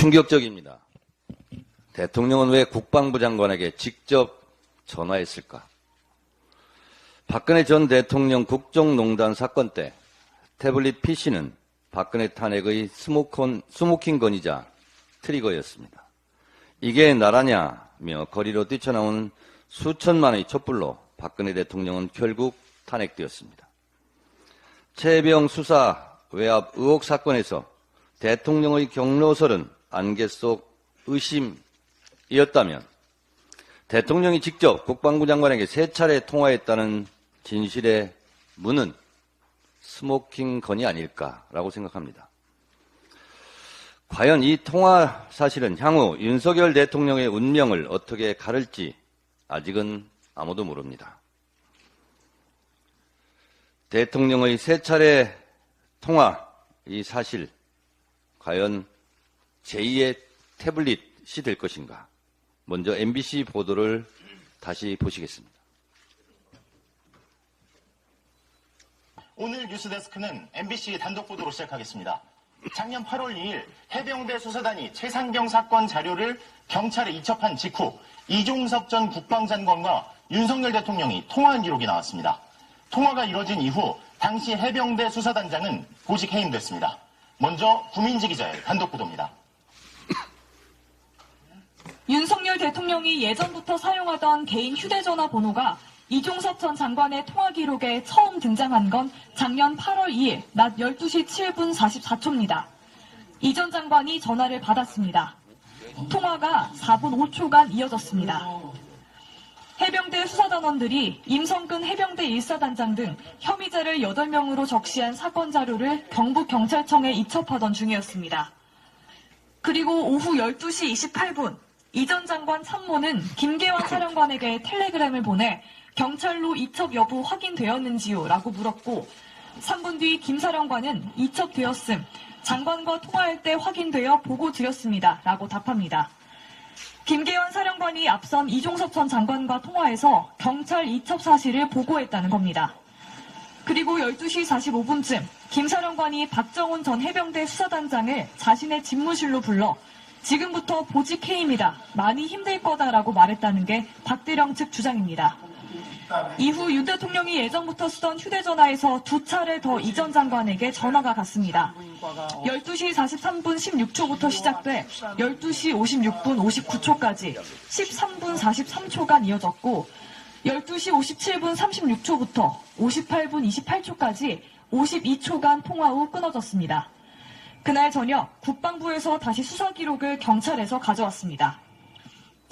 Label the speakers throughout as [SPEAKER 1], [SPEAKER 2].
[SPEAKER 1] 충격적입니다. 대통령은 왜 국방부 장관에게 직접 전화했을까? 박근혜 전 대통령 국정농단 사건 때 태블릿 PC는 박근혜 탄핵의 스모킹 건이자 트리거였습니다. 이게 나라냐며 거리로 뛰쳐나온 수천만의 촛불로 박근혜 대통령은 결국 탄핵되었습니다. 최혜병 수사 외압 의혹 사건에서 대통령의 경로설은 안개 속 의심이었다면 대통령이 직접 국방부 장관에게 3차례 통화했다는 진실의 문은 스모킹 건이 아닐까라고 생각합니다. 과연 이 통화 사실은 향후 윤석열 대통령의 운명을 어떻게 가를지 아직은 아무도 모릅니다. 대통령의 3차례 통화, 이 사실, 과연 제2의 태블릿이 될 것인가? 먼저 MBC 보도를 다시 보시겠습니다.
[SPEAKER 2] 오늘 뉴스데스크는 MBC 단독 보도로 시작하겠습니다. 작년 8월 2일 해병대 수사단이 최상병 사건 자료를 경찰에 이첩한 직후 이종섭 전 국방장관과 윤석열 대통령이 통화한 기록이 나왔습니다. 통화가 이뤄진 이후 당시 해병대 수사단장은 보직 해임됐습니다. 먼저 구민지 기자의 단독 보도입니다.
[SPEAKER 3] 윤석열 대통령이 예전부터 사용하던 개인 휴대전화 번호가 이종섭 전 장관의 통화 기록에 처음 등장한 건 작년 8월 2일 낮 12시 7분 44초입니다. 이 전 장관이 전화를 받았습니다. 통화가 4분 5초간 이어졌습니다. 해병대 수사단원들이 임성근 해병대 1사단장 등 혐의자를 8명으로 적시한 사건 자료를 경북경찰청에 이첩하던 중이었습니다. 그리고 오후 12시 28분 이 전 장관 참모는 김계환 사령관에게 텔레그램을 보내 경찰로 이첩 여부 확인되었는지요? 라고 물었고 3분 뒤 김 사령관은 이첩되었음, 장관과 통화할 때 확인되어 보고 드렸습니다. 라고 답합니다. 김계환 사령관이 앞선 이종섭 전 장관과 통화해서 경찰 이첩 사실을 보고했다는 겁니다. 그리고 12시 45분쯤 김 사령관이 박정훈 전 해병대 수사단장을 자신의 집무실로 불러 지금부터 보직 해임이다. 많이 힘들 거다라고 말했다는 게 박대령 측 주장입니다. 이후 윤 대통령이 예전부터 쓰던 휴대전화에서 2차례 더 이 전 장관에게 전화가 갔습니다. 12시 43분 16초부터 시작돼 12시 56분 59초까지 13분 43초간 이어졌고 12시 57분 36초부터 58분 28초까지 52초간 통화 후 끊어졌습니다. 그날 저녁 국방부에서 다시 수사 기록을 경찰에서 가져왔습니다.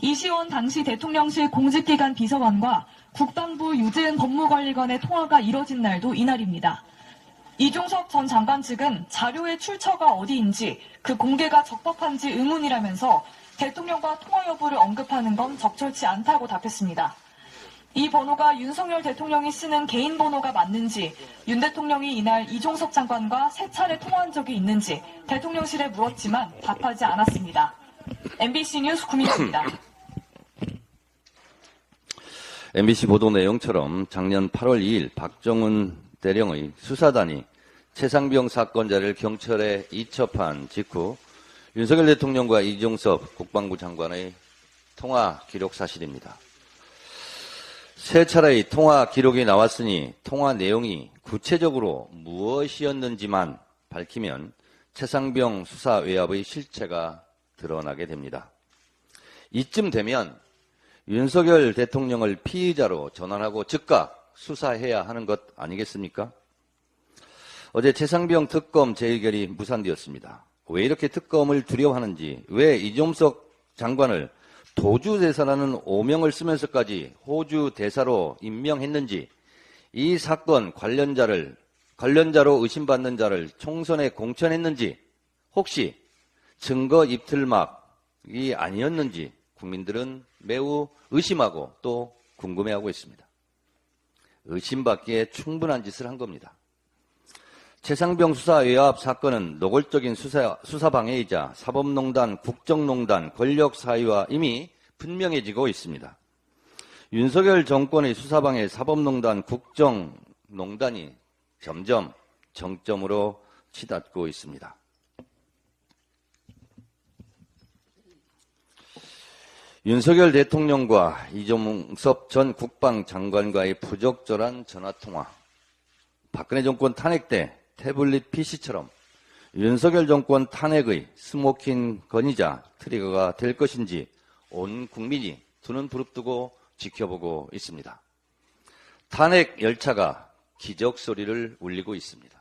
[SPEAKER 3] 이시원 당시 대통령실 공직기관 비서관과 국방부 유재은 법무관리관의 통화가 이뤄진 날도 이날입니다. 이종섭 전 장관 측은 자료의 출처가 어디인지 그 공개가 적법한지 의문이라면서 대통령과 통화 여부를 언급하는 건 적절치 않다고 답했습니다. 이 번호가 윤석열 대통령이 쓰는 개인 번호가 맞는지, 윤 대통령이 이날 이종섭 장관과 3차례 통화한 적이 있는지 대통령실에 물었지만 답하지 않았습니다. MBC 뉴스 구민지입니다.
[SPEAKER 1] MBC 보도 내용처럼 작년 8월 2일 박정훈 대령의 수사단이 최상병 사건자를 경찰에 이첩한 직후 윤석열 대통령과 이종섭 국방부 장관의 통화 기록 사실입니다. 3차례의 통화 기록이 나왔으니 통화 내용이 구체적으로 무엇이었는지만 밝히면 최상병 수사 외압의 실체가 드러나게 됩니다. 이쯤 되면 윤석열 대통령을 피의자로 전환하고 즉각 수사해야 하는 것 아니겠습니까? 어제 최상병 특검 재의결이 무산되었습니다. 왜 이렇게 특검을 두려워하는지, 왜 이종석 장관을 도주대사라는 오명을 쓰면서까지 호주 대사로 임명했는지, 이 사건 관련자로 의심받는 자를 총선에 공천했는지, 혹시 증거 입틀막이 아니었는지 국민들은 매우 의심하고 또 궁금해하고 있습니다. 의심받기에 충분한 짓을 한 겁니다. 최상병 수사 외압 사건은 노골적인 수사 방해이자 사법농단, 국정농단, 권력 사유와 이미 분명해지고 있습니다. 윤석열 정권의 수사방해, 사법농단, 국정농단이 점점 정점으로 치닫고 있습니다. 윤석열 대통령과 이종섭 전 국방장관과의 부적절한 전화통화, 박근혜 정권 탄핵 때 태블릿 PC처럼 윤석열 정권 탄핵의 스모킹 건이자 트리거가 될 것인지 온 국민이 두 눈 부릅뜨고 지켜보고 있습니다. 탄핵 열차가 기적 소리를 울리고 있습니다.